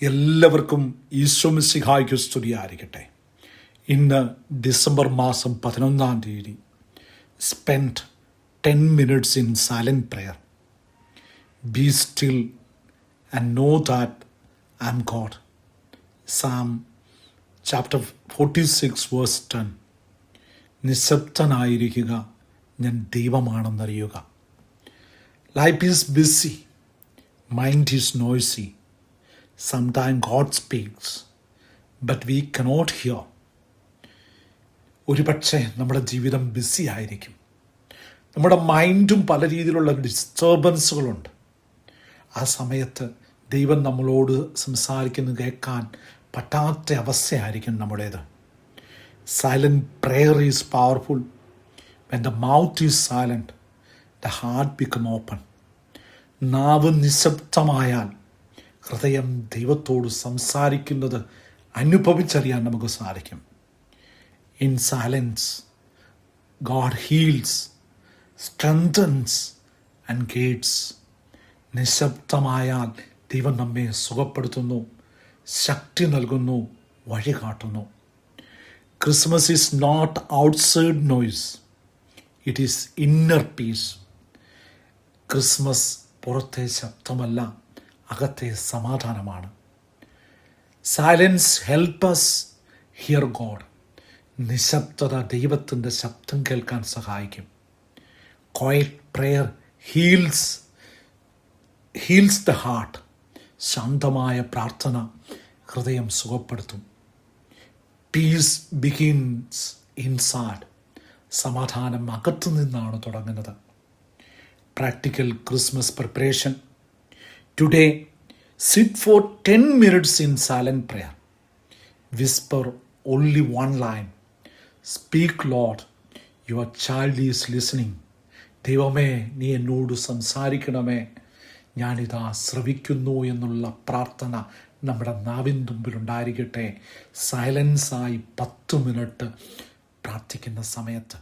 എല്ലാവർക്കും ഈശോ മിശിഹായ്ക്ക് സ്തുതിയായിരിക്കട്ടെ. ഇന്ന് ഡിസംബർ മാസം 11 spend 10 minutes in silent prayer. Be still and know that I am God. Psalm chapter 46 verse 10. നിശബ്ദനായിരിക്കുക, ഞാൻ ദൈവമാണെന്നറിയുക. Life is busy, mind is noisy. Sometimes God speaks, but we cannot hear. ഒരുപക്ഷെ നമ്മുടെ ജീവിതം BC ആയിരിക്കും. നമ്മുടെ മൈൻഡും പല രീതിയിലുള്ള ഡിസ്റ്റർബൻസുകളുണ്ട്. ആ സമയത്ത് ദൈവം നമ്മളോട് സംസാരിക്കുന്നത് കേൾക്കാൻ പറ്റാത്ത അവസ്ഥയായിരിക്കും നമ്മുടേത്. Silent prayer is powerful. When the mouth is silent, the heart become open. നാവ് നിശബ്ദമായാൽ ഹൃദയം ദൈവത്തോട് സംസാരിക്കുന്നത് അനുഭവിച്ചറിയാൻ നമുക്ക് സാധിക്കും. In silence God heals, strengthens and guides. നിശബ്ദമായാൽ ദൈവം നമ്മെ സുഖപ്പെടുത്തുന്നു, ശക്തി നൽകുന്നു, വഴി കാട്ടുന്നു. Christmas is not outside noise, it is inner peace. Christmas പുറത്തെ ശബ്ദമല്ല, അകത്തെ സമാധാനമാണ്. Silence help us hear God. നിശബ്ദത ദൈവത്തിൻ്റെ ശബ്ദം കേൾക്കാൻ സഹായിക്കും. Quiet prayer heals the heart. ശാന്തമായ പ്രാർത്ഥന ഹൃദയം സുഖപ്പെടുത്തും. Piece begins inside. സമാധാനം അകത്തു നിന്നാണ് തുടങ്ങുന്നത്. Practical Christmas preparation. Today, sit for 10 minutes in silent prayer. Whisper only one line. Speak, Lord, your child is listening. ദൈവമേ, നീ എന്നോട് സംസാരിക്കണമേ, ഞാനിതാ ശ്രവിക്കുന്നു എന്നുള്ള പ്രാർത്ഥന നമ്മുടെ നാവിൻ തുമ്പിലുണ്ടായിരിക്കട്ടെ. സൈലൻസായി 10 മിനിറ്റ് പ്രാർത്ഥിക്കുന്ന സമയത്ത്